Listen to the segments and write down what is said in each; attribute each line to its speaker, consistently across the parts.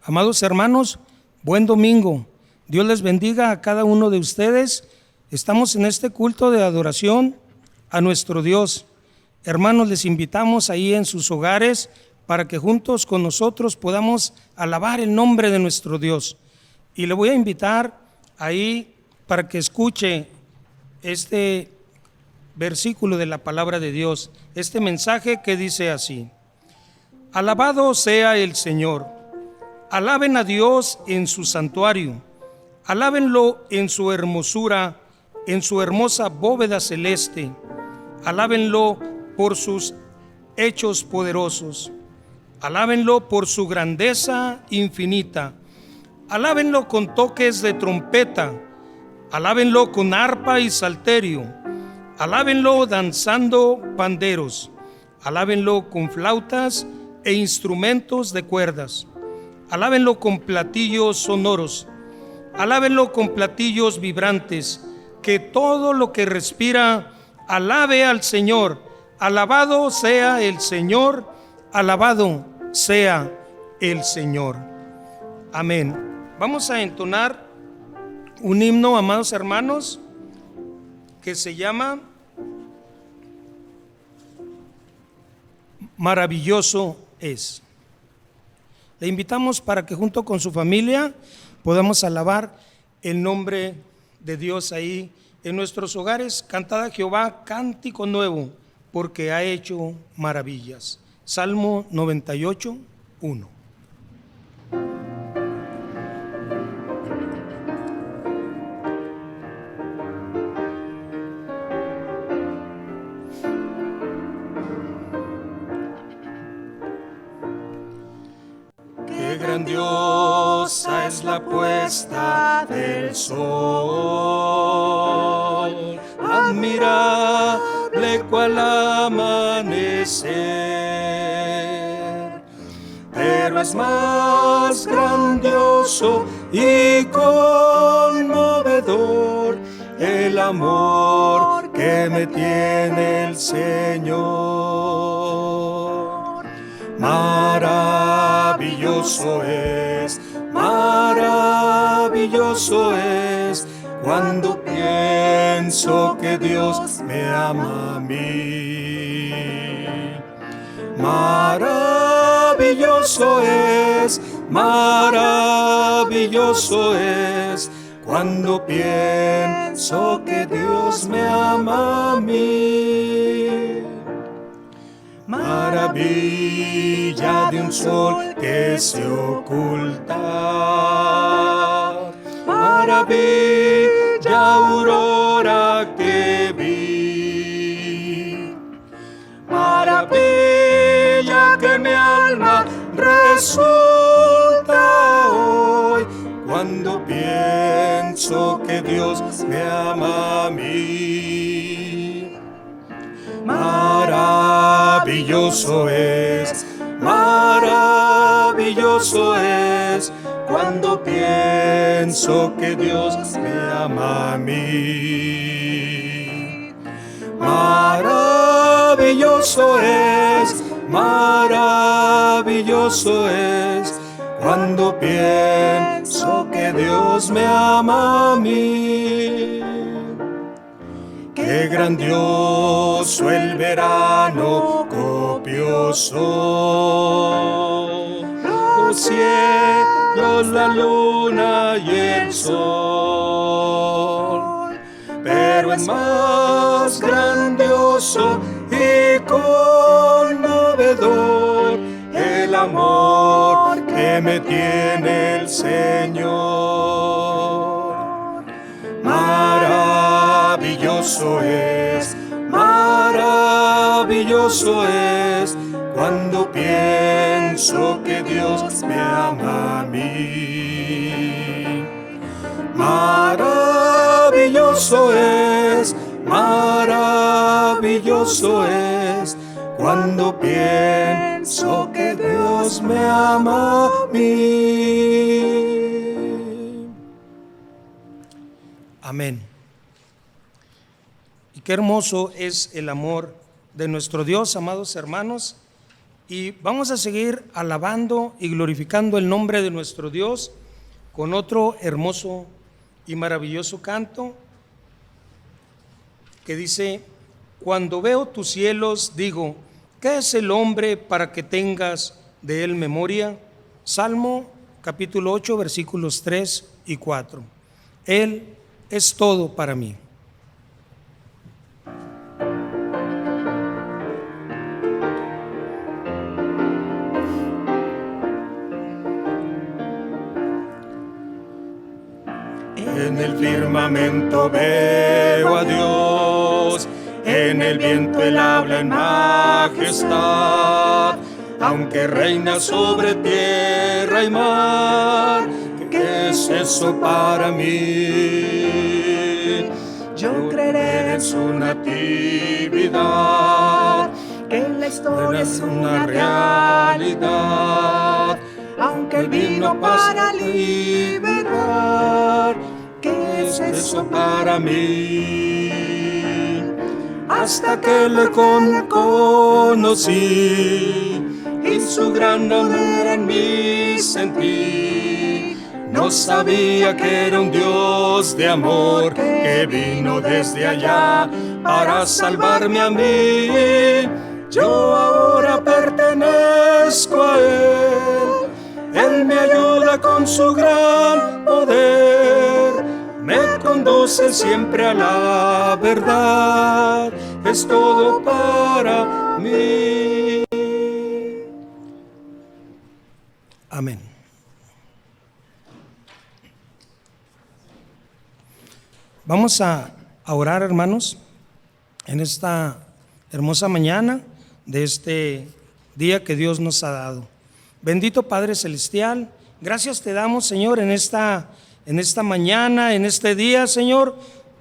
Speaker 1: Amados hermanos, buen domingo. Dios les bendiga a cada uno de ustedes. Estamos en este culto de adoración a nuestro Dios. Hermanos, les invitamos ahí en sus hogares para que juntos con nosotros podamos alabar el nombre de nuestro Dios. Y le voy a invitar ahí para que escuche este versículo de la palabra de Dios, este mensaje que dice así: Alabado sea el Señor. Alaben a Dios en su santuario, alábenlo en su hermosura, en su hermosa bóveda celeste, alábenlo por sus hechos poderosos, alábenlo por su grandeza infinita, alábenlo con toques de trompeta, alábenlo con arpa y salterio, alábenlo danzando panderos, alábenlo con flautas e instrumentos de cuerdas. Alábenlo con platillos sonoros, alábenlo con platillos vibrantes, que todo lo que respira alabe al Señor. Alabado sea el Señor, alabado sea el Señor. Amén. Vamos a entonar un himno, amados hermanos, que se llama Maravilloso es. Le invitamos para que junto con su familia podamos alabar el nombre de Dios ahí en nuestros hogares. Cantad a Jehová cántico nuevo, porque ha hecho maravillas. Salmo 98, 1.
Speaker 2: Grandiosa es la puesta del sol, admirable cual amanecer, pero es más grandioso y conmovedor el amor que me tiene el Señor. Maravilloso es cuando pienso que Dios me ama a mí. Maravilloso es cuando pienso que Dios me ama a mí. Maravilla de un sol que se oculta, maravilla aurora que vi, maravilla que mi alma resulta hoy cuando pienso que Dios me ama a mí. Maravilloso es cuando pienso que Dios me ama a mí. Maravilloso es cuando pienso que Dios me ama a mí. Qué grandioso el verano copioso, los cielos, la luna y el sol, pero es más grandioso y conmovedor el amor que me tiene el Señor. Maravilloso es cuando pienso que Dios me ama a mí. Maravilloso es cuando pienso que Dios me ama a mí.
Speaker 1: Amén. Y qué hermoso es el amor de nuestro Dios, amados hermanos. Y vamos a seguir alabando y glorificando el nombre de nuestro Dios con otro hermoso y maravilloso canto que dice: cuando veo tus cielos, digo, ¿qué es el hombre para que tengas de él memoria? Salmo capítulo 8, versículos 3 y 4. Él es todo para mí.
Speaker 2: En el firmamento veo a Dios, en el viento Él habla en majestad, aunque reina sobre tierra y mar. ¿Qué es eso para mí? Yo creeré en su natividad, que la historia es una realidad, aunque Él vino para liberar. ¿Qué es eso para mí? Hasta que le conocí y su gran amor en mí sentí. No sabía que era un Dios de amor que vino desde allá para salvarme a mí. Yo ahora pertenezco a Él. Él me ayuda con su gran poder. Me conduce siempre a la verdad, es todo para mí.
Speaker 1: Amén. Vamos a orar, hermanos, en esta hermosa mañana de este día que Dios nos ha dado. Bendito Padre Celestial, gracias te damos, Señor, en esta mañana, en este día, Señor,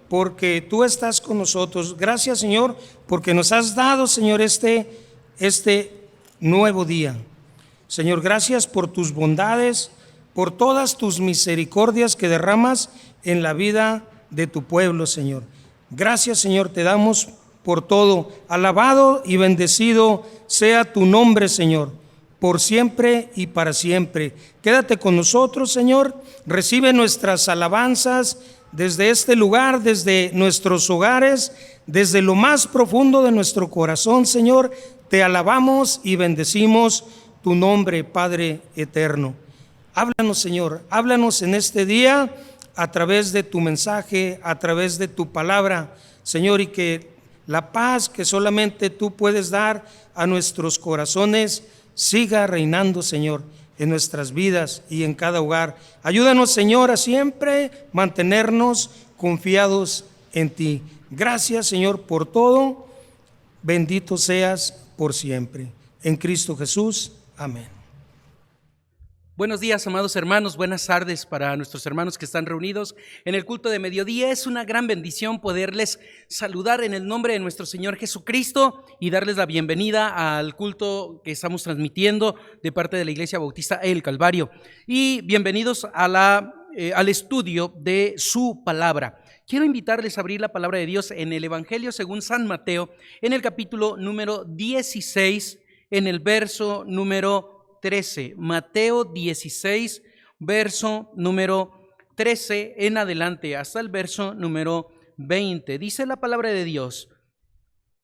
Speaker 1: porque tú estás con nosotros. Gracias, Señor, porque nos has dado, Señor, este nuevo día. Señor, gracias por tus bondades, por todas tus misericordias que derramas en la vida de tu pueblo, Señor. Gracias, Señor, te damos por todo. Alabado y bendecido sea tu nombre, Señor, por siempre y para siempre. Quédate con nosotros, Señor. Recibe nuestras alabanzas desde este lugar, desde nuestros hogares, desde lo más profundo de nuestro corazón, Señor. Te alabamos y bendecimos tu nombre, Padre eterno. Háblanos, Señor, háblanos en este día a través de tu mensaje, a través de tu palabra, Señor, y que la paz que solamente tú puedes dar a nuestros corazones siga reinando, Señor, en nuestras vidas y en cada hogar. Ayúdanos, Señor, a siempre mantenernos confiados en ti. Gracias, Señor, por todo. Bendito seas por siempre. En Cristo Jesús. Amén.
Speaker 3: Buenos días, amados hermanos, buenas tardes para nuestros hermanos que están reunidos en el culto de mediodía. Es una gran bendición poderles saludar en el nombre de nuestro Señor Jesucristo y darles la bienvenida al culto que estamos transmitiendo de parte de la Iglesia Bautista El Calvario. Y bienvenidos al estudio de su palabra. Quiero invitarles a abrir la palabra de Dios en el Evangelio según San Mateo, en el capítulo número 16, en el verso número 13, Mateo 16, verso número 13 en adelante, hasta el verso número 20. Dice la palabra de Dios: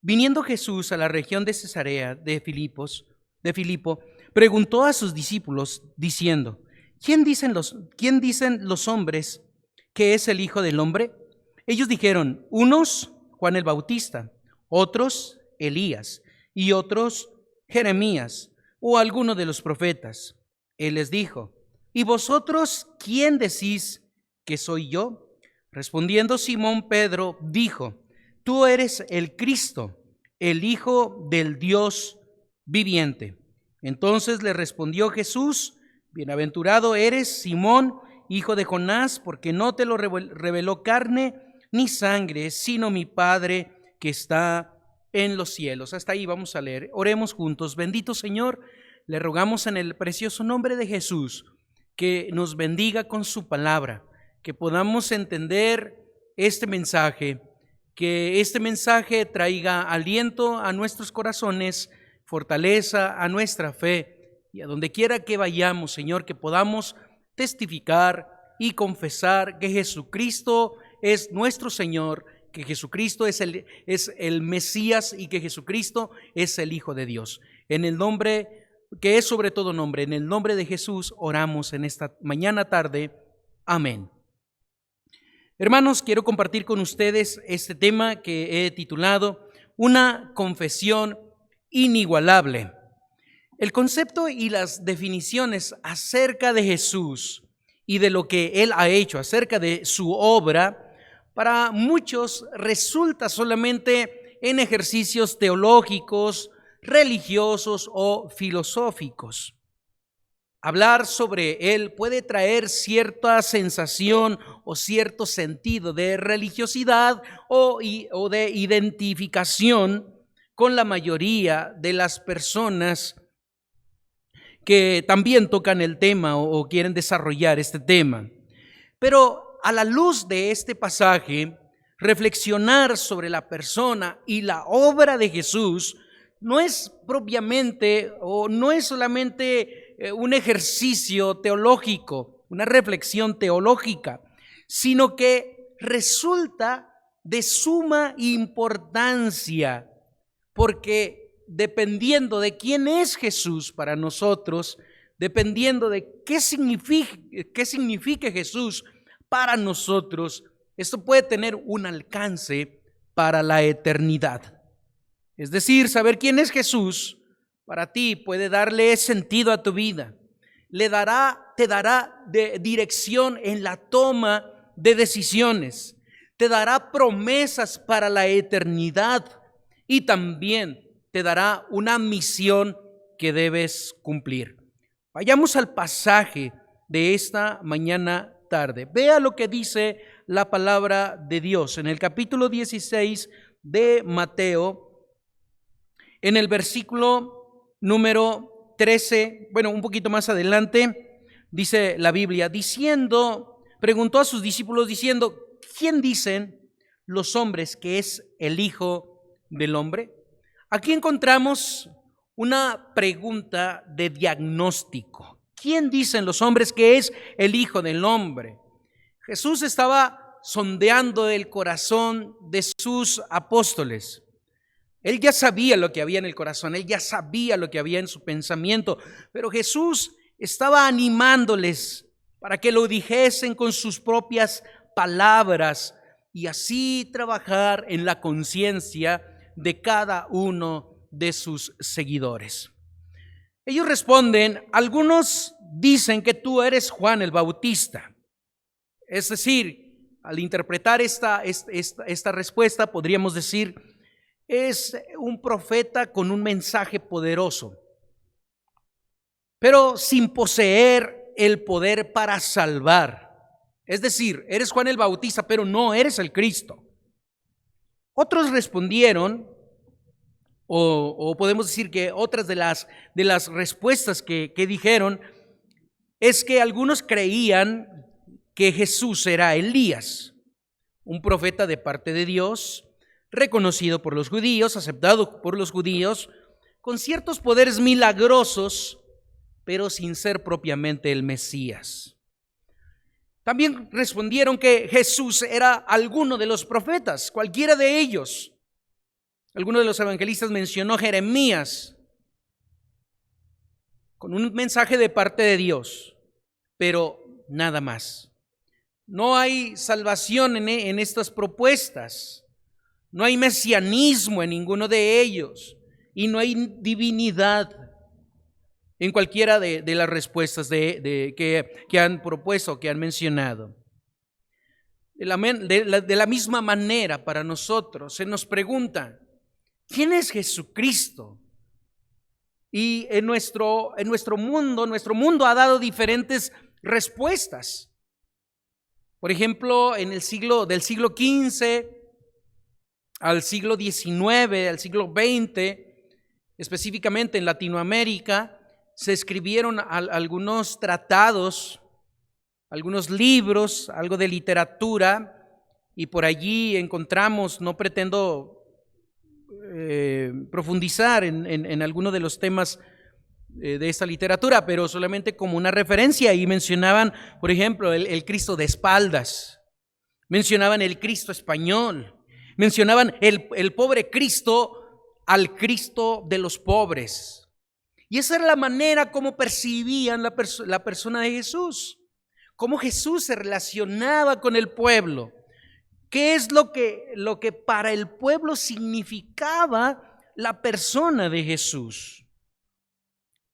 Speaker 3: viniendo Jesús a la región de Cesarea de Filipo, preguntó a sus discípulos diciendo: ¿Quién dicen los hombres que es el Hijo del Hombre? Ellos dijeron: unos, Juan el Bautista, otros, Elías, y otros, Jeremías, o alguno de los profetas. Él les dijo: ¿y vosotros quién decís que soy yo? Respondiendo Simón Pedro dijo: tú eres el Cristo, el Hijo del Dios viviente. Entonces le respondió Jesús: bienaventurado eres, Simón, hijo de Jonás, porque no te lo reveló carne ni sangre, sino mi Padre que está en los cielos. Hasta ahí vamos a leer. Oremos juntos. Bendito Señor, le rogamos en el precioso nombre de Jesús que nos bendiga con su palabra, que podamos entender este mensaje, que este mensaje traiga aliento a nuestros corazones, fortaleza a nuestra fe y a donde quiera que vayamos, Señor, que podamos testificar y confesar que Jesucristo es nuestro Señor, que Jesucristo es el Mesías y que Jesucristo es el Hijo de Dios. En el nombre que es sobre todo nombre, en el nombre de Jesús oramos en esta mañana tarde. Amén. Hermanos, quiero compartir con ustedes este tema que he titulado Una confesión inigualable. El concepto y las definiciones acerca de Jesús y de lo que Él ha hecho, acerca de su obra, para muchos resulta solamente en ejercicios teológicos, religiosos o filosóficos. Hablar sobre Él puede traer cierta sensación o cierto sentido de religiosidad o de identificación con la mayoría de las personas que también tocan el tema o quieren desarrollar este tema. Pero a la luz de este pasaje, reflexionar sobre la persona y la obra de Jesús no es propiamente o no es solamente un ejercicio teológico, una reflexión teológica, sino que resulta de suma importancia, porque dependiendo de quién es Jesús para nosotros, dependiendo de qué signifique Jesús para nosotros, esto puede tener un alcance para la eternidad. Es decir, saber quién es Jesús para ti puede darle sentido a tu vida. Te dará dirección en la toma de decisiones. Te dará promesas para la eternidad y también te dará una misión que debes cumplir. Vayamos al pasaje de esta mañana tarde. Vea lo que dice la palabra de Dios en el capítulo 16 de Mateo, en el versículo número 13, un poquito más adelante, dice la Biblia, preguntó a sus discípulos diciendo, ¿quién dicen los hombres que es el Hijo del Hombre? Aquí encontramos una pregunta de diagnóstico. ¿Quién dicen los hombres que es el Hijo del Hombre? Jesús estaba sondeando el corazón de sus apóstoles. Él ya sabía lo que había en el corazón, él ya sabía lo que había en su pensamiento, pero Jesús estaba animándoles para que lo dijesen con sus propias palabras y así trabajar en la conciencia de cada uno de sus seguidores. Ellos responden, algunos dicen que tú eres Juan el Bautista. Es decir, al interpretar esta respuesta podríamos decir, es un profeta con un mensaje poderoso, pero sin poseer el poder para salvar. Es decir, eres Juan el Bautista, pero no eres el Cristo. Otros respondieron, o podemos decir que otras de las respuestas que dijeron, es que algunos creían que Jesús era Elías, un profeta de parte de Dios, reconocido por los judíos, aceptado por los judíos, con ciertos poderes milagrosos, pero sin ser propiamente el Mesías. También respondieron que Jesús era alguno de los profetas, cualquiera de ellos. Alguno de los evangelistas mencionó Jeremías con un mensaje de parte de Dios, pero nada más. No hay salvación en estas propuestas, no hay mesianismo en ninguno de ellos y no hay divinidad en cualquiera de las respuestas que han propuesto, que han mencionado. De la misma manera, para nosotros se nos pregunta, ¿quién es Jesucristo? Y en nuestro mundo ha dado diferentes respuestas. Por ejemplo, del siglo XV al siglo XIX, al siglo XX, específicamente en Latinoamérica, se escribieron algunos tratados, algunos libros, algo de literatura, y por allí encontramos, no pretendo profundizar en alguno de los temas de esta literatura, pero solamente como una referencia. Y mencionaban, por ejemplo, el Cristo de espaldas, mencionaban el Cristo español, mencionaban el pobre Cristo al Cristo de los pobres. Y esa era la manera como percibían la persona de Jesús, cómo Jesús se relacionaba con el pueblo. ¿Qué es lo que para el pueblo significaba la persona de Jesús?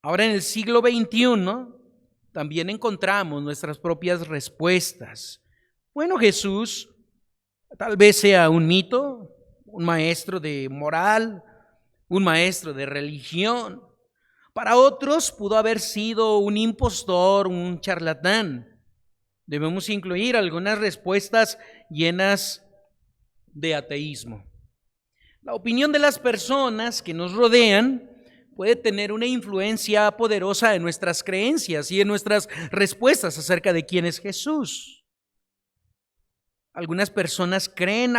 Speaker 3: Ahora en el siglo XXI también encontramos nuestras propias respuestas. Bueno, Jesús tal vez sea un mito, un maestro de moral, un maestro de religión. Para otros pudo haber sido un impostor, un charlatán. Debemos incluir algunas respuestas llenas de ateísmo. La opinión de las personas que nos rodean puede tener una influencia poderosa en nuestras creencias y en nuestras respuestas acerca de quién es Jesús. Algunas personas creen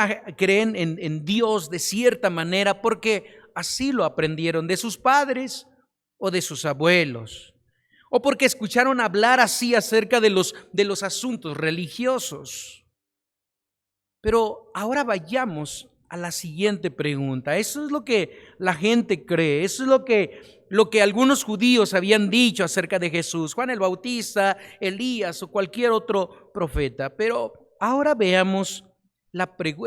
Speaker 3: en Dios de cierta manera porque así lo aprendieron de sus padres o de sus abuelos, o porque escucharon hablar así acerca de los asuntos religiosos. Pero ahora vayamos a la siguiente pregunta. Eso es lo que la gente cree, eso es lo que algunos judíos habían dicho acerca de Jesús, Juan el Bautista, Elías o cualquier otro profeta. Pero ahora veamos,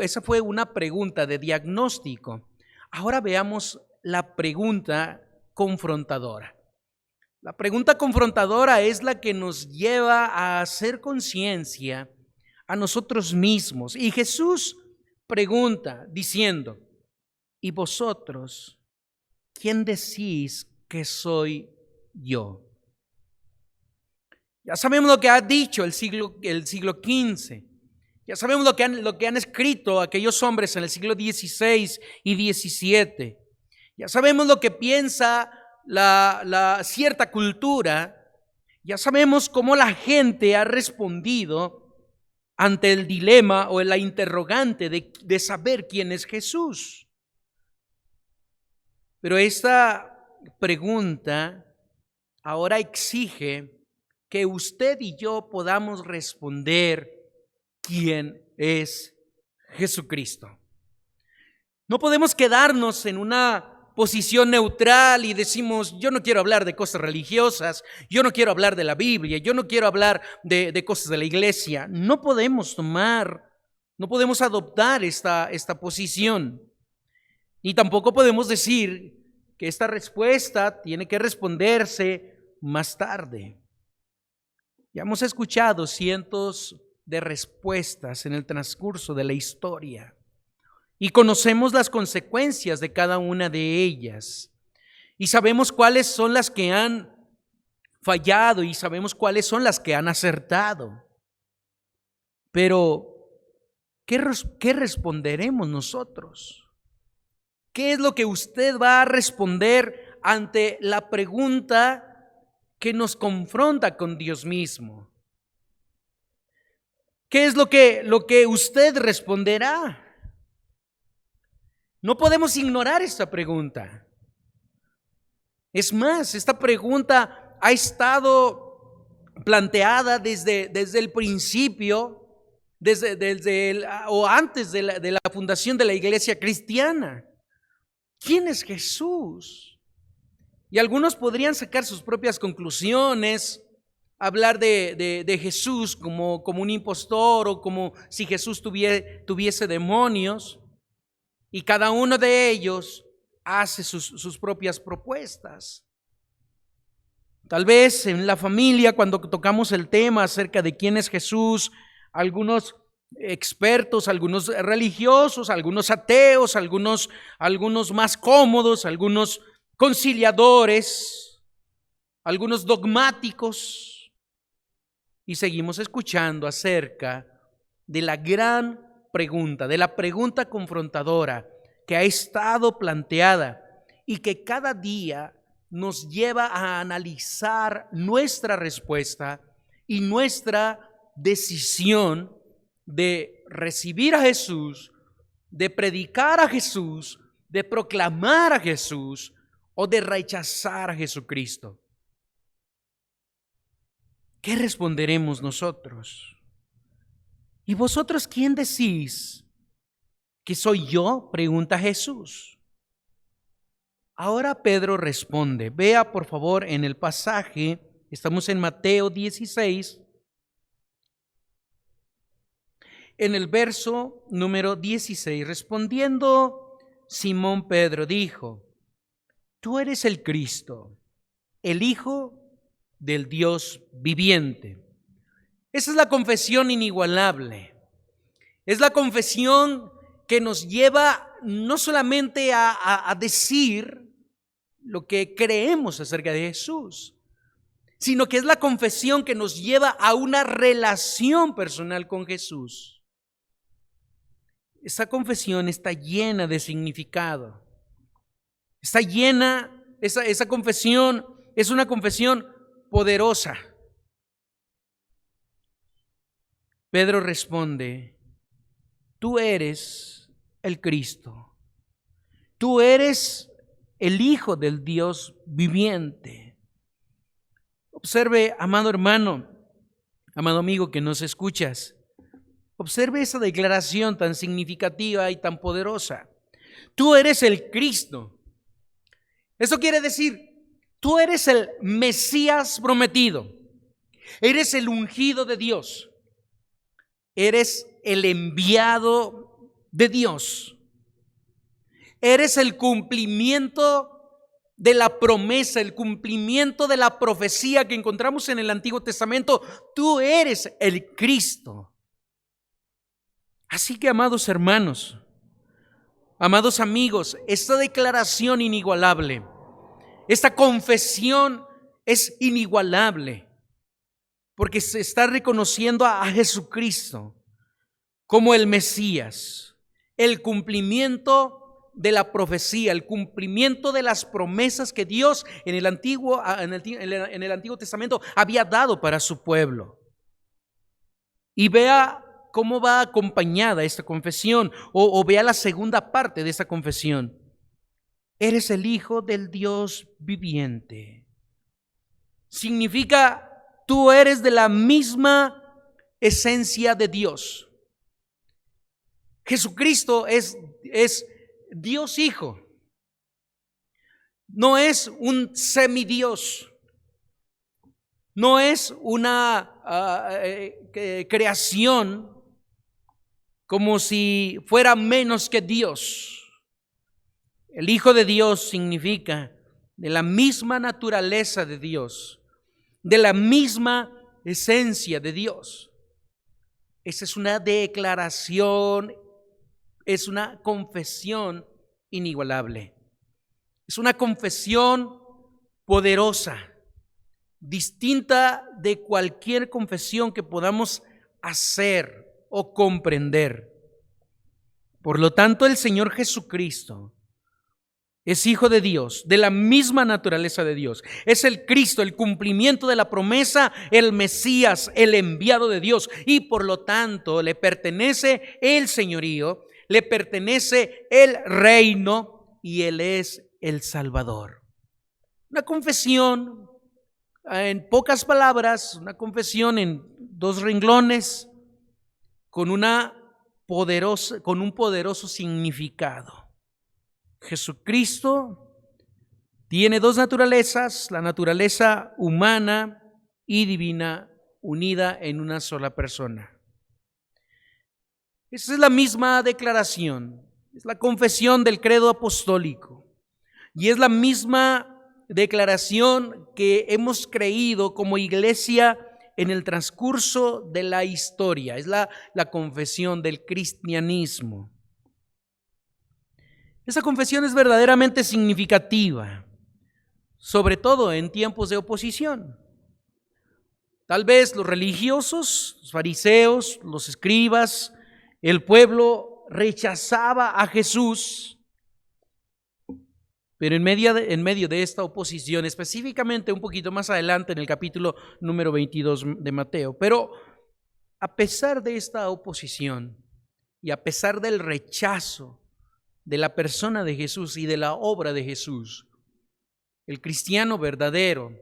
Speaker 3: esa fue una pregunta de diagnóstico. Ahora veamos la pregunta confrontadora. La pregunta confrontadora es la que nos lleva a hacer conciencia a nosotros mismos. Y Jesús pregunta diciendo: ¿y vosotros quién decís que soy yo? Ya sabemos lo que ha dicho el siglo XV. Ya sabemos lo que han escrito aquellos hombres en el siglo XVI y XVII. Ya sabemos lo que piensa la cierta cultura. Ya sabemos cómo la gente ha respondido ante el dilema o la interrogante de saber quién es Jesús. Pero esta pregunta ahora exige que usted y yo podamos responder quién es Jesucristo. No podemos quedarnos en una posición neutral y decimos: yo no quiero hablar de cosas religiosas, yo no quiero hablar de la Biblia, yo no quiero hablar de cosas de la iglesia. No podemos adoptar esta posición. Y tampoco podemos decir que esta respuesta tiene que responderse más tarde. Ya hemos escuchado cientos de respuestas en el transcurso de la historia y conocemos las consecuencias de cada una de ellas y sabemos cuáles son las que han fallado y sabemos cuáles son las que han acertado. Pero ¿qué responderemos nosotros? ¿Qué es lo que usted va a responder ante la pregunta que nos confronta con Dios mismo? ¿Qué es lo que usted responderá? No podemos ignorar esta pregunta. Es más, esta pregunta ha estado planteada desde el principio, antes de la fundación de la iglesia cristiana. ¿Quién es Jesús? Y algunos podrían sacar sus propias conclusiones, hablar de Jesús como un impostor o como si Jesús tuviese demonios. Y cada uno de ellos hace sus propias propuestas. Tal vez en la familia, cuando tocamos el tema acerca de quién es Jesús, algunos expertos, algunos religiosos, algunos ateos, algunos más cómodos, algunos conciliadores, algunos dogmáticos, y seguimos escuchando acerca de la gran pregunta, de la pregunta confrontadora que ha estado planteada y que cada día nos lleva a analizar nuestra respuesta y nuestra decisión de recibir a Jesús, de predicar a Jesús, de proclamar a Jesús o de rechazar a Jesucristo? ¿Qué responderemos nosotros? ¿Y vosotros quién decís que soy yo?, pregunta Jesús. Ahora Pedro responde. Vea por favor en el pasaje, estamos en Mateo 16, en el verso número 16, respondiendo Simón Pedro dijo: tú eres el Cristo, el Hijo del Dios viviente. Esa es la confesión inigualable. Es la confesión que nos lleva no solamente a decir lo que creemos acerca de Jesús, sino que es la confesión que nos lleva a una relación personal con Jesús. Esa confesión está llena de significado. Está llena, esa confesión es una confesión poderosa. Pedro responde: tú eres el Cristo. Tú eres el Hijo del Dios viviente. Observe, amado hermano, amado amigo que nos escuchas, observe esa declaración tan significativa y tan poderosa. Tú eres el Cristo. Eso quiere decir, tú eres el Mesías prometido. Eres el ungido de Dios. Eres el enviado de Dios. Eres el cumplimiento de la promesa, el cumplimiento de la profecía que encontramos en el Antiguo Testamento. Tú eres el Cristo. Así que, amados hermanos, amados amigos, esta declaración inigualable, esta confesión es inigualable, porque se está reconociendo a Jesucristo como el Mesías, el cumplimiento de la profecía, el cumplimiento de las promesas que Dios en el Antiguo Testamento había dado para su pueblo. Y vea cómo va acompañada esta confesión, o vea la segunda parte de esta confesión. Eres el Hijo del Dios viviente. Significa, tú eres de la misma esencia de Dios. Jesucristo es Dios Hijo. No es un semidios. No es una creación como si fuera menos que Dios. El Hijo de Dios significa de la misma naturaleza de Dios, de la misma esencia de Dios. Esa es una declaración, es una confesión inigualable. Es una confesión poderosa, distinta de cualquier confesión que podamos hacer o comprender. Por lo tanto, el Señor Jesucristo es Hijo de Dios, de la misma naturaleza de Dios. Es el Cristo, el cumplimiento de la promesa, el Mesías, el enviado de Dios. Y por lo tanto, le pertenece el señorío, le pertenece el reino y Él es el Salvador. Una confesión, en pocas palabras, una confesión en 2 renglones, con un poderoso significado. Jesucristo tiene 2 naturalezas, la naturaleza humana y divina, unida en una sola persona. Esa es la misma declaración, es la confesión del credo apostólico y es la misma declaración que hemos creído como iglesia en el transcurso de la historia. Es la confesión del cristianismo. Esa confesión es verdaderamente significativa, sobre todo en tiempos de oposición. Tal vez los religiosos, los fariseos, los escribas, el pueblo rechazaba a Jesús, pero en medio de esta oposición, específicamente un poquito más adelante en el capítulo número 22 de Mateo, pero a pesar de esta oposición y a pesar del rechazo de la persona de Jesús y de la obra de Jesús. El cristiano verdadero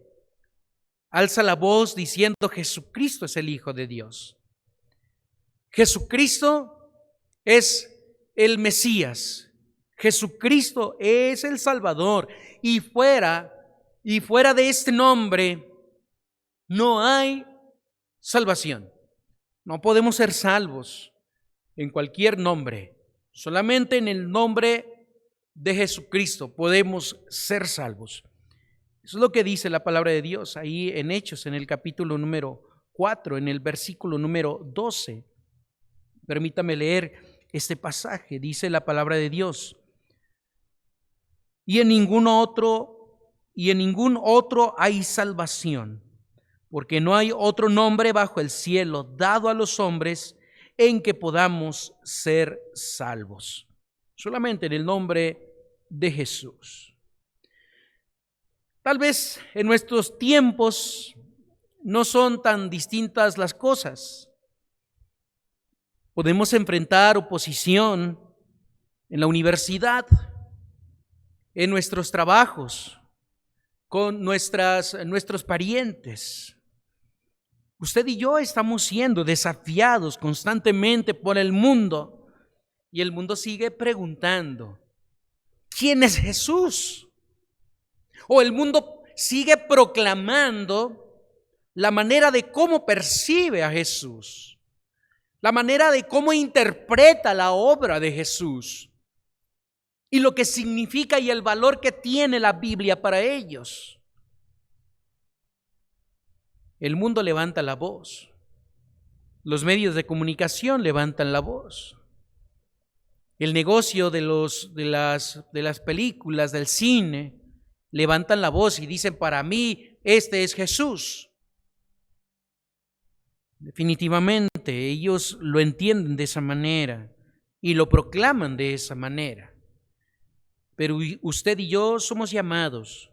Speaker 3: alza la voz diciendo: Jesucristo es el Hijo de Dios. Jesucristo es el Mesías. Jesucristo es el Salvador. Y fuera de este nombre no hay salvación. No podemos ser salvos en cualquier nombre. Solamente en el nombre de Jesucristo podemos ser salvos. Eso es lo que dice la palabra de Dios ahí en Hechos, en el capítulo número 4, en el versículo número 12. Permítame leer este pasaje. Dice la palabra de Dios: y en ningún otro hay salvación, porque no hay otro nombre bajo el cielo dado a los hombres en que podamos ser salvos. Solamente en el nombre de Jesús. Tal vez en nuestros tiempos no son tan distintas las cosas. Podemos enfrentar oposición en la universidad, en nuestros trabajos, con nuestros parientes. Usted y yo estamos siendo desafiados constantemente por el mundo, y el mundo sigue preguntando: ¿quién es Jesús? O el mundo sigue proclamando la manera de cómo percibe a Jesús, la manera de cómo interpreta la obra de Jesús y lo que significa y el valor que tiene la Biblia para ellos. El mundo levanta la voz, los medios de comunicación levantan la voz, el negocio de las películas, del cine, levantan la voz y dicen: para mí este es Jesús. Definitivamente ellos lo entienden de esa manera y lo proclaman de esa manera. Pero usted y yo somos llamados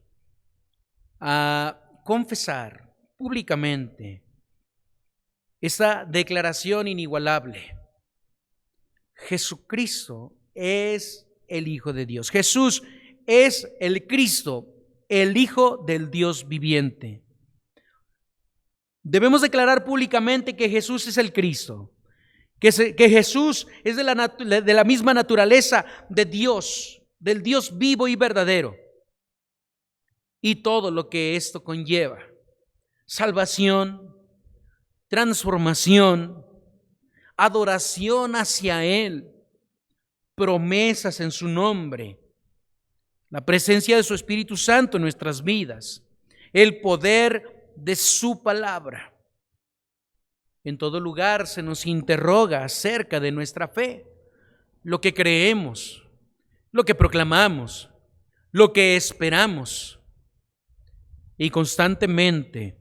Speaker 3: a confesar públicamente esta declaración inigualable: Jesucristo es el Hijo de Dios. Jesús es el Cristo, el Hijo del Dios viviente. Debemos declarar públicamente que Jesús es el Cristo, que Jesús es de la misma naturaleza de Dios, del Dios vivo y verdadero, y todo lo que esto conlleva: salvación, transformación, adoración hacia Él, promesas en su nombre, la presencia de su Espíritu Santo en nuestras vidas, el poder de su palabra. En todo lugar se nos interroga acerca de nuestra fe, lo que creemos, lo que proclamamos, lo que esperamos. Y constantemente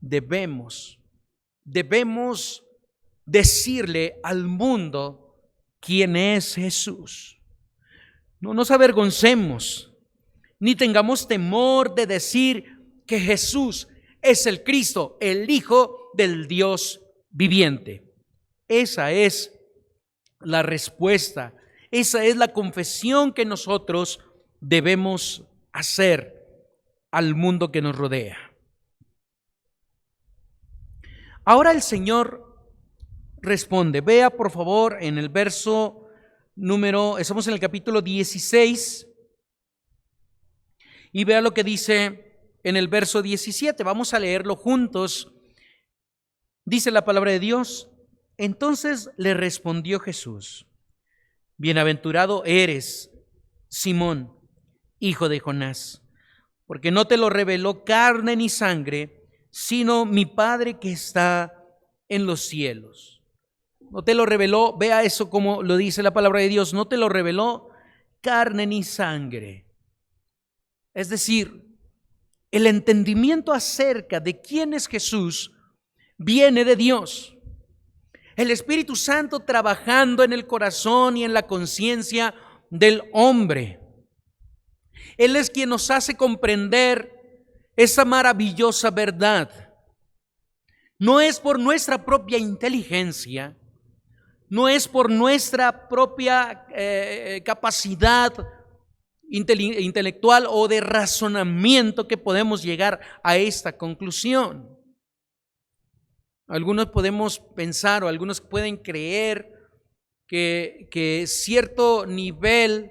Speaker 3: debemos decirle al mundo quién es Jesús. No nos avergoncemos, ni tengamos temor de decir que Jesús es el Cristo, el Hijo del Dios viviente. Esa es la respuesta, esa es la confesión que nosotros debemos hacer al mundo que nos rodea. Ahora el Señor responde. Vea por favor en el verso estamos en el capítulo 16, y vea lo que dice en el verso 17. Vamos a leerlo juntos. Dice la palabra de Dios: entonces le respondió Jesús: bienaventurado eres, Simón, hijo de Jonás, porque no te lo reveló carne ni sangre, sino mi Padre que está en los cielos. No te lo reveló, vea eso como lo dice la palabra de Dios, no te lo reveló carne ni sangre. Es decir, el entendimiento acerca de quién es Jesús viene de Dios. El Espíritu Santo trabajando en el corazón y en la conciencia del hombre. Él es quien nos hace comprender esa maravillosa verdad. No es por nuestra propia inteligencia, No es por nuestra propia capacidad intelectual o de razonamiento que podemos llegar a esta conclusión. Algunos podemos pensar o algunos pueden creer que cierto nivel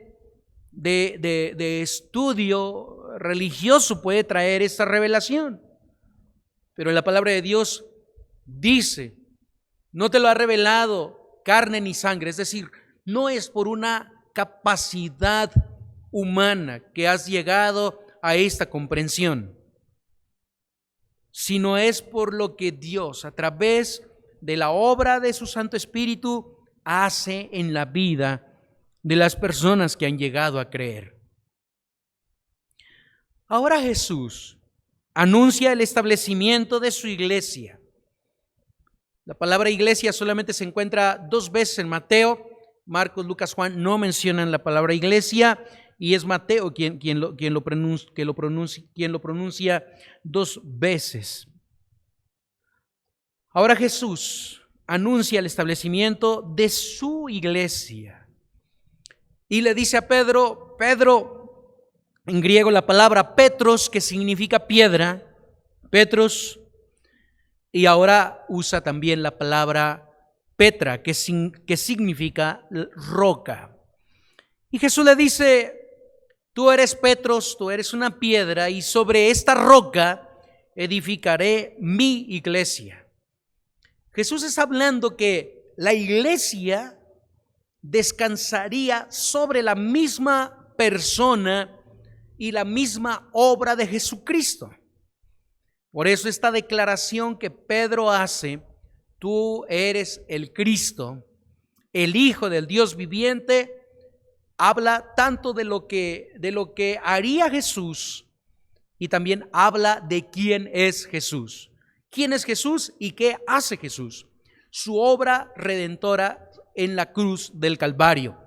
Speaker 3: de estudio religioso puede traer esta revelación. Pero la palabra de Dios dice, no te lo ha revelado carne ni sangre, es decir, no es por una capacidad humana que has llegado a esta comprensión, sino es por lo que Dios, a través de la obra de su Santo Espíritu, hace en la vida de las personas que han llegado a creer. Ahora Jesús anuncia el establecimiento de su iglesia. La palabra iglesia solamente se encuentra 2 veces en Mateo. Marcos, Lucas, Juan no mencionan la palabra iglesia, y es Mateo quien lo pronuncia 2 veces. Ahora Jesús anuncia el establecimiento de su iglesia y le dice a Pedro, en griego la palabra Petros, que significa piedra, Petros, y ahora usa también la palabra Petra, que significa roca. Y Jesús le dice, tú eres Petros, tú eres una piedra, y sobre esta roca edificaré mi iglesia. Jesús está hablando que la iglesia descansaría sobre la misma persona y la misma obra de Jesucristo. Por eso esta declaración que Pedro hace, tú eres el Cristo, el Hijo del Dios viviente, habla tanto de lo que haría Jesús y también habla de quién es Jesús. ¿Quién es Jesús y qué hace Jesús? Su obra redentora en la cruz del Calvario,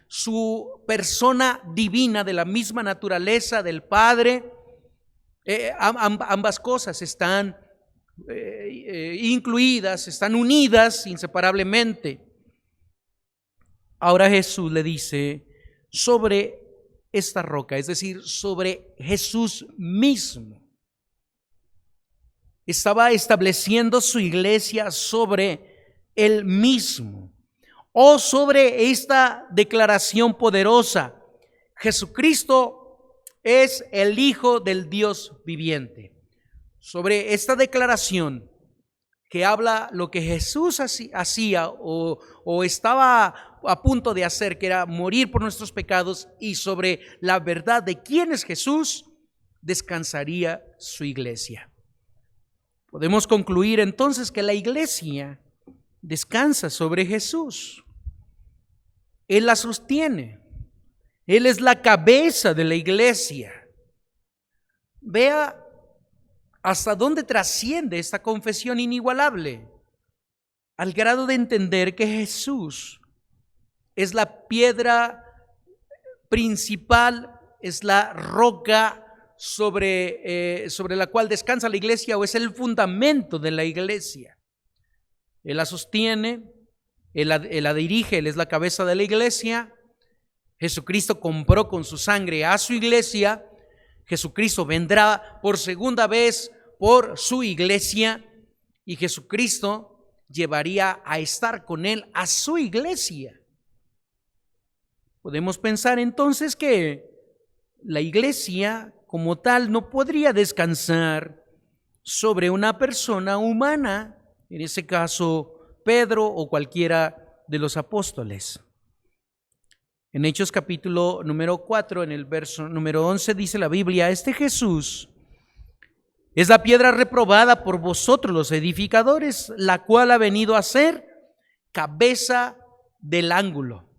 Speaker 3: su persona divina de la misma naturaleza del Padre. Ambas cosas están incluidas, están unidas inseparablemente. Ahora Jesús le dice, sobre esta roca, es decir, sobre Jesús mismo, estaba estableciendo su iglesia sobre él mismo, o sobre esta declaración poderosa: Jesucristo es el Hijo del Dios viviente. Sobre esta declaración que habla lo que Jesús hacía o estaba a punto de hacer, que era morir por nuestros pecados, y sobre la verdad de quién es Jesús, descansaría su iglesia. Podemos concluir entonces que la iglesia descansa sobre Jesús. Él la sostiene. Él es la cabeza de la iglesia. Vea hasta dónde trasciende esta confesión inigualable, al grado de entender que Jesús es la piedra principal, es la roca sobre la cual descansa la iglesia, o es el fundamento de la iglesia. Él la sostiene, Él la dirige, Él es la cabeza de la iglesia. Jesucristo compró con su sangre a su iglesia. Jesucristo vendrá por segunda vez por su iglesia, y Jesucristo llevaría a estar con Él a su iglesia. Podemos pensar entonces que la iglesia como tal no podría descansar sobre una persona humana, en ese caso Pedro o cualquiera de los apóstoles. En Hechos capítulo número 4, en el verso número 11, dice la Biblia: este Jesús es la piedra reprobada por vosotros los edificadores, la cual ha venido a ser cabeza del ángulo.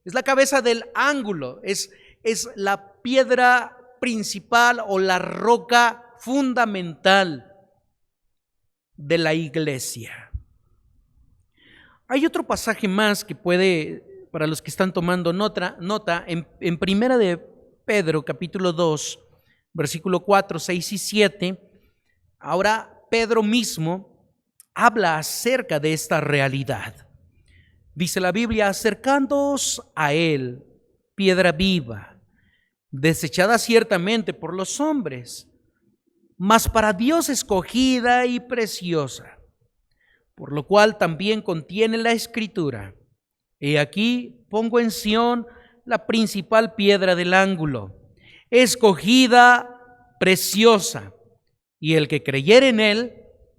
Speaker 3: Es la cabeza del ángulo, es la piedra principal o la roca fundamental de la iglesia. Hay otro pasaje más que puede, para los que están tomando nota, en Primera de Pedro, capítulo 2, versículo 4, 6 y 7. Ahora Pedro mismo habla acerca de esta realidad. Dice la Biblia, acercándoos a él, piedra viva, desechada ciertamente por los hombres, mas para Dios escogida y preciosa, por lo cual también contiene la Escritura: he aquí pongo en Sión la principal piedra del ángulo, escogida, preciosa, y el que creyere en él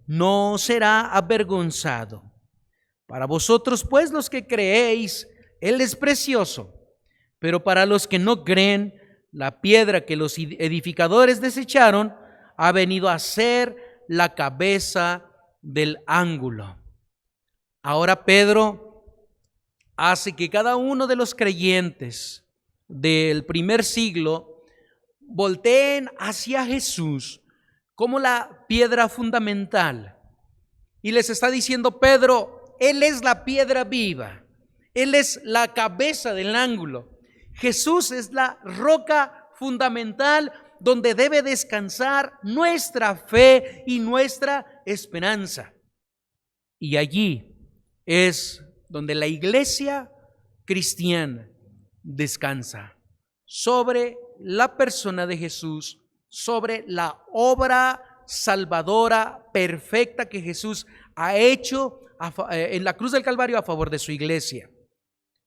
Speaker 3: no será avergonzado. Para vosotros, pues, los que creéis, él es precioso, pero para los que no creen, la piedra que los edificadores desecharon ha venido a ser la cabeza del ángulo. Ahora Pedro hace que cada uno de los creyentes del primer siglo volteen hacia Jesús como la piedra fundamental. Y les está diciendo: Pedro, Él es la piedra viva, Él es la cabeza del ángulo. Jesús es la roca fundamental donde debe descansar nuestra fe y nuestra esperanza. Y allí es donde la iglesia cristiana descansa, sobre la persona de Jesús, sobre la obra salvadora perfecta que Jesús ha hecho en la cruz del Calvario a favor de su iglesia.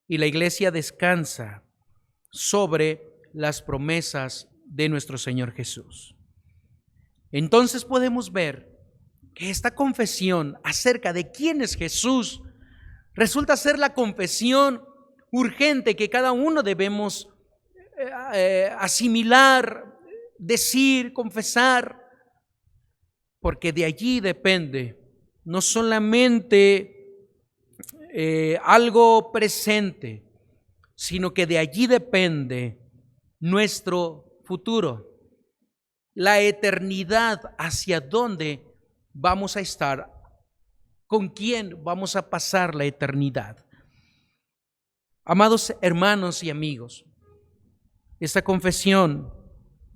Speaker 3: Y la iglesia descansa sobre las promesas de nuestro Señor Jesús. Entonces podemos ver que esta confesión acerca de quién es Jesús resulta ser la confesión urgente que cada uno debemos asimilar, decir, confesar, porque de allí depende no solamente algo presente, sino que de allí depende nuestro futuro, la eternidad, hacia dónde vamos a estar, con quién vamos a pasar la eternidad. Amados hermanos y amigos, esta confesión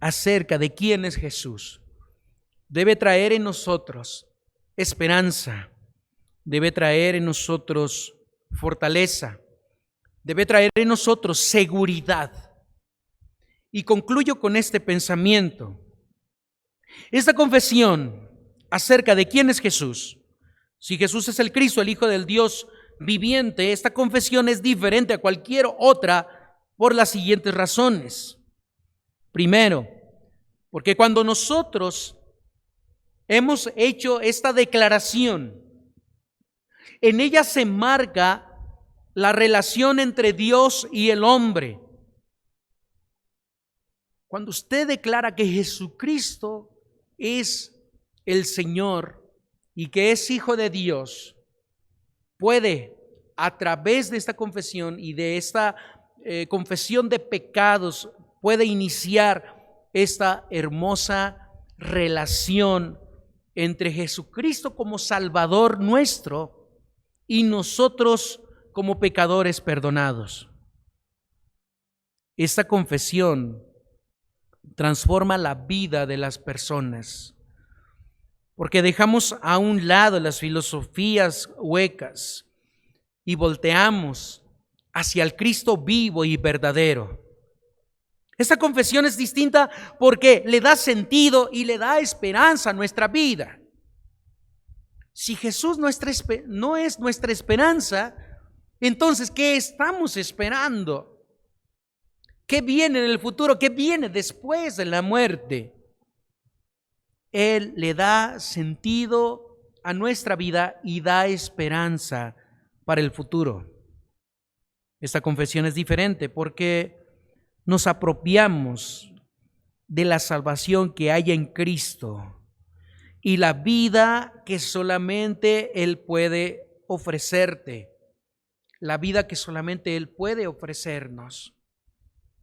Speaker 3: acerca de quién es Jesús debe traer en nosotros esperanza, debe traer en nosotros fortaleza, debe traer en nosotros seguridad. Y concluyo con este pensamiento. Esta confesión acerca de quién es Jesús, si Jesús es el Cristo, el Hijo del Dios viviente, esta confesión es diferente a cualquier otra por las siguientes razones. Primero, porque cuando nosotros hemos hecho esta declaración, en ella se marca la relación entre Dios y el hombre. Cuando usted declara que Jesucristo es el Señor y que es Hijo de Dios, puede, a través de esta confesión y de esta confesión de pecados, puede iniciar esta hermosa relación entre Jesucristo como Salvador nuestro y nosotros como pecadores perdonados. Esta confesión transforma la vida de las personas, porque dejamos a un lado las filosofías huecas y volteamos hacia el Cristo vivo y verdadero. Esta confesión es distinta porque le da sentido y le da esperanza a nuestra vida. Si Jesús no es nuestra esperanza, entonces, ¿qué estamos esperando? ¿Qué viene en el futuro? ¿Qué viene después de la muerte? Él le da sentido a nuestra vida y da esperanza para el futuro. Esta confesión es diferente porque nos apropiamos de la salvación que hay en Cristo y la vida que solamente Él puede ofrecerte, la vida que solamente Él puede ofrecernos.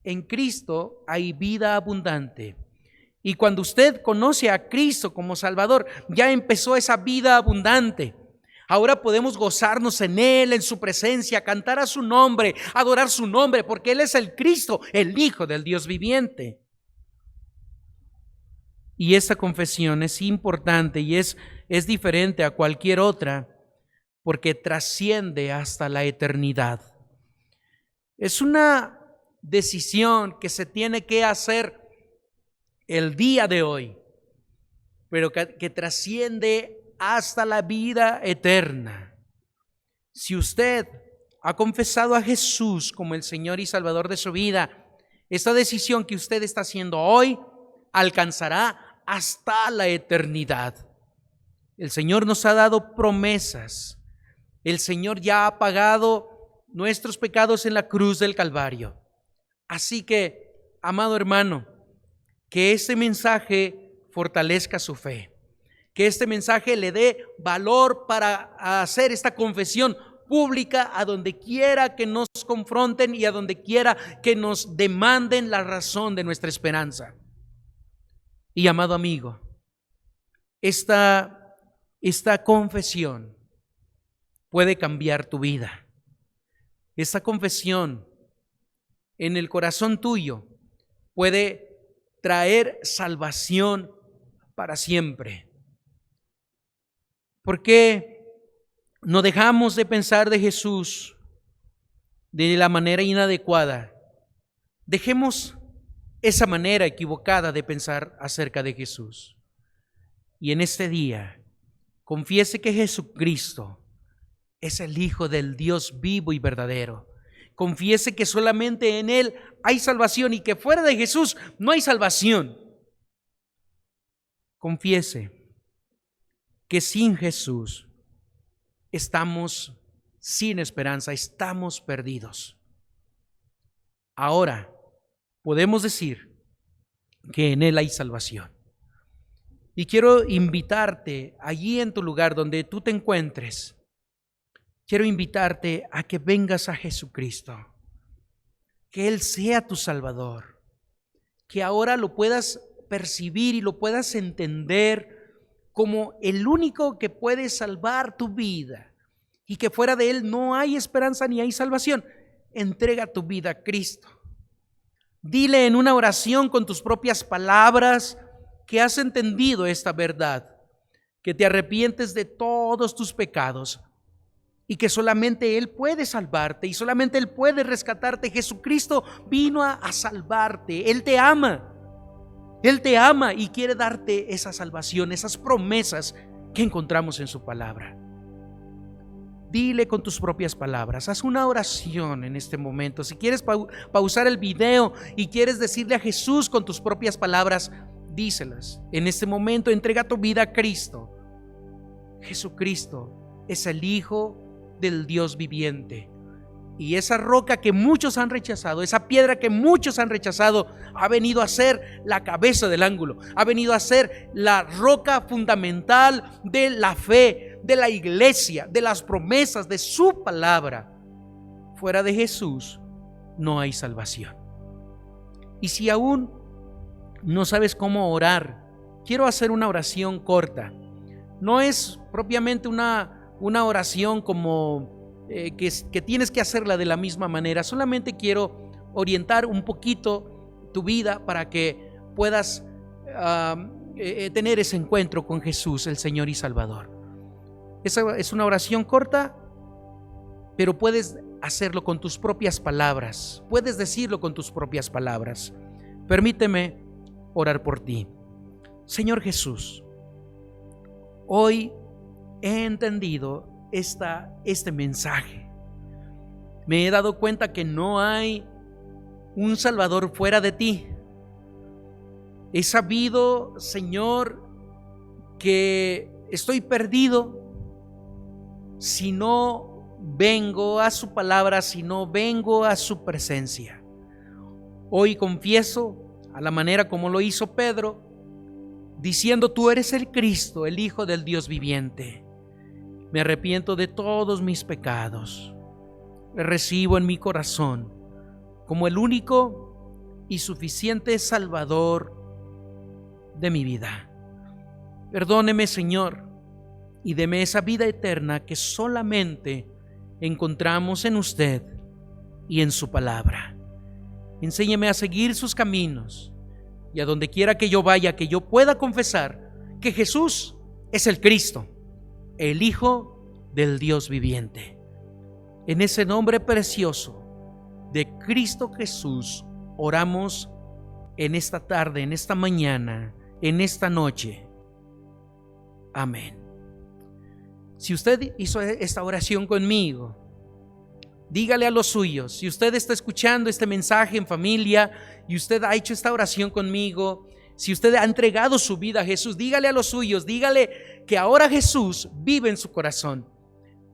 Speaker 3: En Cristo hay vida abundante. Y cuando usted conoce a Cristo como Salvador, ya empezó esa vida abundante. Ahora podemos gozarnos en Él, en su presencia, cantar a su nombre, adorar su nombre, porque Él es el Cristo, el Hijo del Dios viviente. Y esta confesión es importante y es diferente a cualquier otra, porque trasciende hasta la eternidad. Es una decisión que se tiene que hacer el día de hoy, pero que trasciende hasta la vida eterna. Si usted ha confesado a Jesús como el Señor y Salvador de su vida, esta decisión que usted está haciendo hoy alcanzará hasta la eternidad. El Señor nos ha dado promesas. El Señor ya ha pagado nuestros pecados en la cruz del Calvario. Así que, amado hermano, que este mensaje fortalezca su fe, que este mensaje le dé valor para hacer esta confesión pública a donde quiera que nos confronten y a donde quiera que nos demanden la razón de nuestra esperanza. Y amado amigo, esta confesión puede cambiar tu vida. Esta confesión en el corazón tuyo puede traer salvación para siempre. ¿Por qué no dejamos de pensar de Jesús de la manera inadecuada? Dejemos esa manera equivocada de pensar acerca de Jesús. Y en este día, confiese que Jesucristo es el Hijo del Dios vivo y verdadero. Confiese que solamente en Él hay salvación y que fuera de Jesús no hay salvación. Confiese que sin Jesús estamos sin esperanza, estamos perdidos. Ahora podemos decir que en Él hay salvación. Y quiero invitarte allí en tu lugar donde tú te encuentres. Quiero invitarte a que vengas a Jesucristo, que Él sea tu Salvador, que ahora lo puedas percibir y lo puedas entender como el único que puede salvar tu vida y que fuera de Él no hay esperanza ni hay salvación. Entrega tu vida a Cristo. Dile en una oración con tus propias palabras que has entendido esta verdad, que te arrepientes de todos tus pecados y que solamente Él puede salvarte y solamente Él puede rescatarte. Jesucristo vino a salvarte. Él te ama. Él te ama y quiere darte esa salvación, esas promesas que encontramos en su palabra. Dile con tus propias palabras, haz una oración en este momento. Si quieres pausar el video y quieres decirle a Jesús con tus propias palabras, díselas. En este momento entrega tu vida a Cristo. Jesucristo es el Hijo del Dios viviente. Y esa roca que muchos han rechazado, esa piedra que muchos han rechazado, ha venido a ser la cabeza del ángulo, ha venido a ser la roca fundamental de la fe, de la iglesia, de las promesas, de su palabra. Fuera de Jesús no hay salvación. Y si aún no sabes cómo orar, quiero hacer una oración corta. No es propiamente una oración como que tienes que hacerla de la misma manera. Solamente quiero orientar un poquito tu vida para que puedas tener ese encuentro con Jesús, el Señor y Salvador. Esa es una oración corta, pero puedes hacerlo con tus propias palabras. Puedes decirlo con tus propias palabras. Permíteme orar por ti. Señor Jesús, hoy he entendido este mensaje. Me he dado cuenta que no hay un Salvador fuera de ti. He sabido, Señor, que estoy perdido si no vengo a su palabra, si no vengo a su presencia. Hoy confieso, a la manera como lo hizo Pedro, diciendo: tú eres el Cristo, el Hijo del Dios viviente. Me arrepiento de todos mis pecados. Le recibo en mi corazón como el único y suficiente Salvador de mi vida. Perdóneme, Señor, y deme esa vida eterna que solamente encontramos en usted y en su palabra. Enséñeme a seguir sus caminos y a donde quiera que yo vaya, que yo pueda confesar que Jesús es el Cristo, el Hijo del Dios viviente. En ese nombre precioso de Cristo Jesús oramos en esta tarde, en esta mañana, en esta noche. Amén. Si usted hizo esta oración conmigo, dígale a los suyos. Si usted está escuchando este mensaje en familia y usted ha hecho esta oración conmigo, si usted ha entregado su vida a Jesús, dígale a los suyos, dígale que ahora Jesús vive en su corazón.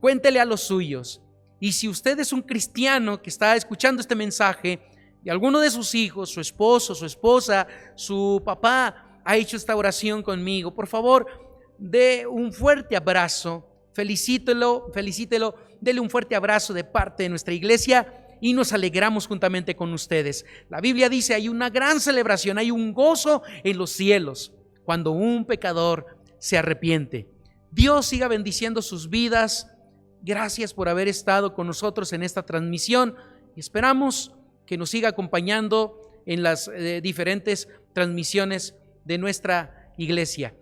Speaker 3: Cuéntele a los suyos. Y si usted es un cristiano que está escuchando este mensaje y alguno de sus hijos, su esposo, su esposa, su papá ha hecho esta oración conmigo, por favor, dé un fuerte abrazo, felicítelo, dele un fuerte abrazo de parte de nuestra iglesia y nos alegramos juntamente con ustedes. La Biblia dice, hay una gran celebración, hay un gozo en los cielos cuando un pecador se arrepiente. Dios siga bendiciendo sus vidas. Gracias por haber estado con nosotros en esta transmisión y esperamos que nos siga acompañando en las diferentes transmisiones de nuestra iglesia.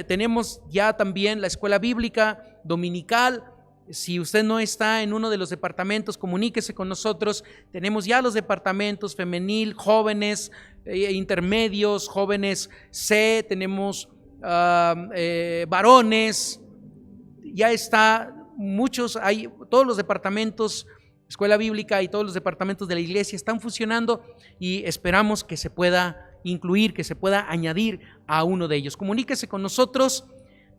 Speaker 3: Tenemos ya también la escuela bíblica dominical. Si usted no está en uno de los departamentos, comuníquese con nosotros. Tenemos ya los departamentos femenil, jóvenes, intermedios, jóvenes C, tenemos varones. Ya está muchos, hay todos los departamentos, escuela bíblica y todos los departamentos de la iglesia están funcionando y esperamos que se pueda incluir, que se pueda añadir a uno de ellos. Comuníquese con nosotros.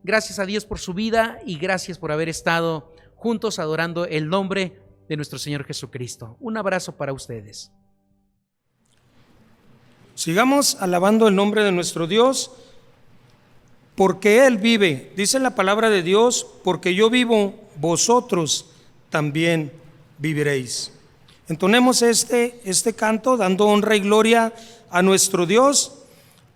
Speaker 3: Gracias a Dios por su vida y gracias por haber estado juntos adorando el nombre de nuestro Señor Jesucristo. Un abrazo para ustedes.
Speaker 1: Sigamos alabando el nombre de nuestro Dios, porque Él vive. Dice la palabra de Dios, porque yo vivo, vosotros también viviréis. Entonemos este canto dando honra y gloria a nuestro Dios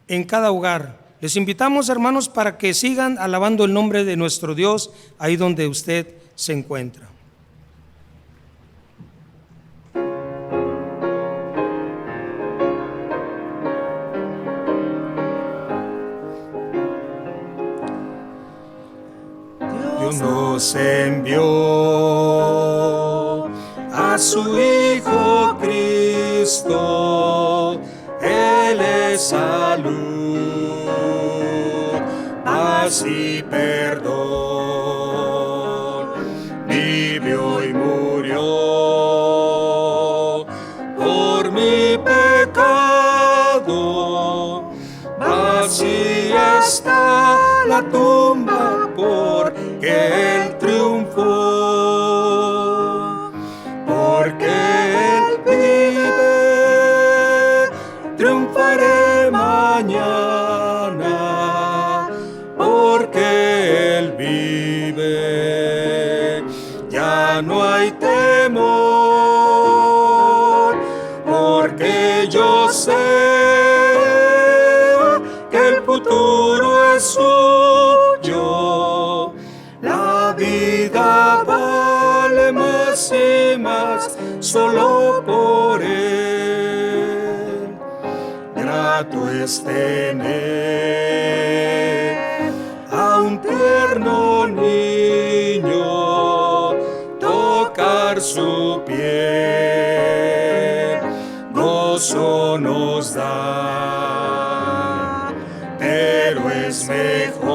Speaker 1: en cada hogar. Les invitamos, hermanos, para que sigan alabando el nombre de nuestro Dios ahí donde usted se encuentra.
Speaker 2: Dios nos envió a su Hijo Cristo, Él es salud, paz y perdón, vivió y murió por mi pecado, vacía está la tumba porque Él triunfó, porque Él vive, triunfaré mañana, porque Él vive, ya no hay temor, porque yo sé que el futuro es suyo, la vida vale más y más solo por Él. Grato es tener a un tierno niño, tocar su piel, gozo nos da, pero es mejor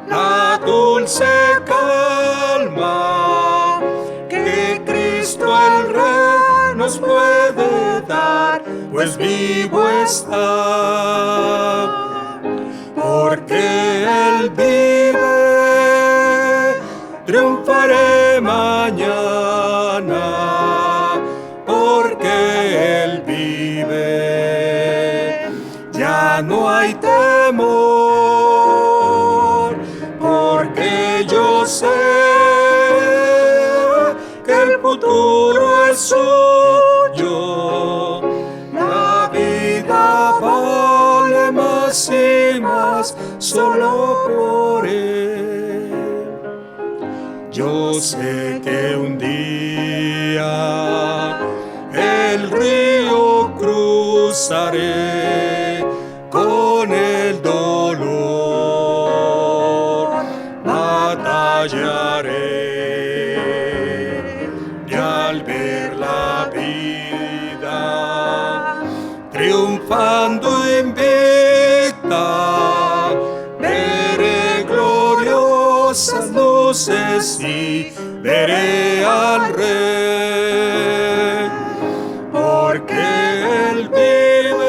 Speaker 2: la dulce calma que Cristo el Rey nos puede dar, pues vivo está, porque Él vive, triunfaré mañana, porque Él vive, ya no hay temor, porque yo sé que el futuro es suyo, la vida vale más y más solo por Él. Yo sé que un día el río cruzaré con el dolor, cruces y veré al Rey, porque Él vive,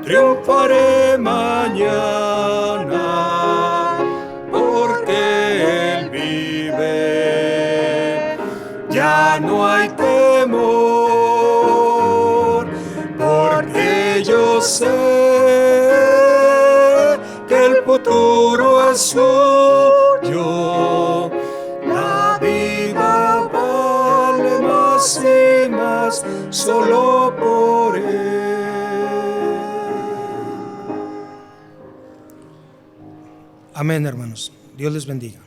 Speaker 2: triunfaré mañana, porque Él vive, ya no hay temor, porque yo sé que el futuro es suyo. La vida vale más y más solo por Él.
Speaker 1: Amén, hermanos. Dios les bendiga.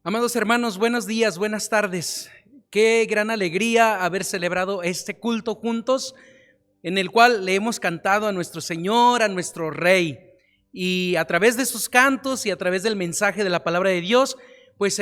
Speaker 3: Amados hermanos, buenos días, buenas tardes. Qué gran alegría haber celebrado este culto juntos, en el cual le hemos cantado a nuestro Señor, a nuestro Rey. Y a través de sus cantos y a través del mensaje de la palabra de Dios, pues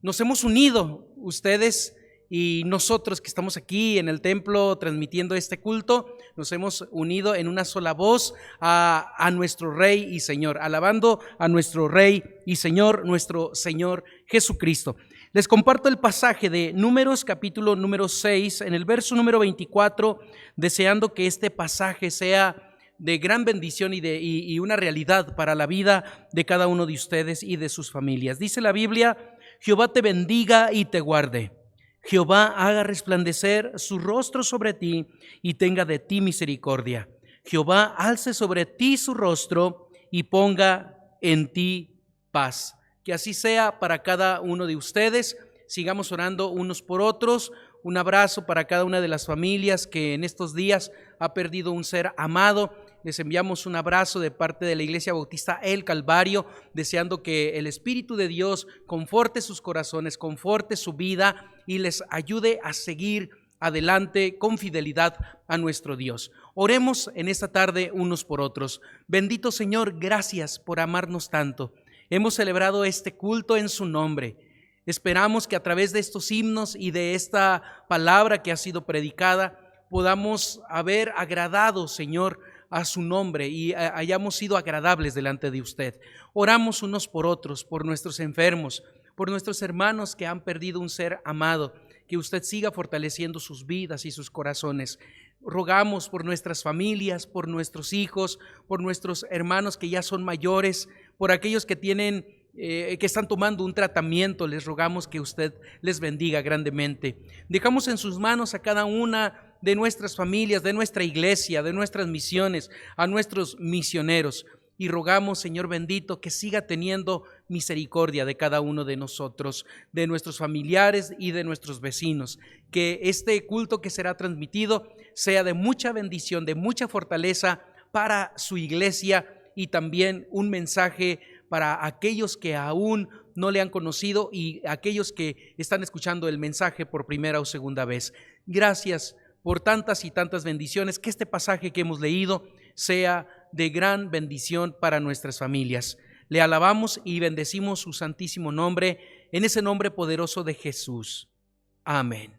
Speaker 3: nos hemos unido, ustedes y nosotros que estamos aquí en el templo transmitiendo este culto, nos hemos unido en una sola voz a nuestro Rey y Señor, alabando a nuestro Rey y Señor, nuestro Señor Jesucristo. Les comparto el pasaje de Números, capítulo número 6, en el verso número 24, deseando que este pasaje sea de gran bendición y una realidad para la vida de cada uno de ustedes y de sus familias. Dice la Biblia: Jehová te bendiga y te guarde. Jehová haga resplandecer su rostro sobre ti y tenga de ti misericordia. Jehová alce sobre ti su rostro y ponga en ti paz. Que así sea para cada uno de ustedes. Sigamos orando unos por otros. Un abrazo para cada una de las familias que en estos días ha perdido un ser amado. Les enviamos un abrazo de parte de la Iglesia Bautista El Calvario, deseando que el Espíritu de Dios conforte sus corazones, conforte su vida y les ayude a seguir adelante con fidelidad a nuestro Dios. Oremos en esta tarde unos por otros. Bendito Señor, gracias por amarnos tanto. Hemos celebrado este culto en su nombre. Esperamos que a través de estos himnos y de esta palabra que ha sido predicada, podamos haber agradado, Señor, a su nombre y hayamos sido agradables delante de usted. Oramos unos por otros, por nuestros enfermos, por nuestros hermanos que han perdido un ser amado, que usted siga fortaleciendo sus vidas y sus corazones. Rogamos por nuestras familias, por nuestros hijos, por nuestros hermanos que ya son mayores, por aquellos que que están tomando un tratamiento. Les rogamos que usted les bendiga grandemente. Dejamos en sus manos a cada una de nuestras familias, de nuestra iglesia, de nuestras misiones, a nuestros misioneros. Y rogamos, Señor bendito, que siga teniendo misericordia de cada uno de nosotros, de nuestros familiares y de nuestros vecinos. Que este culto que será transmitido sea de mucha bendición, de mucha fortaleza para su iglesia y también un mensaje para aquellos que aún no le han conocido y aquellos que están escuchando el mensaje por primera o segunda vez. Gracias por tantas y tantas bendiciones. Que este pasaje que hemos leído sea de gran bendición para nuestras familias. Le alabamos y bendecimos su santísimo nombre, en ese nombre poderoso de Jesús. Amén.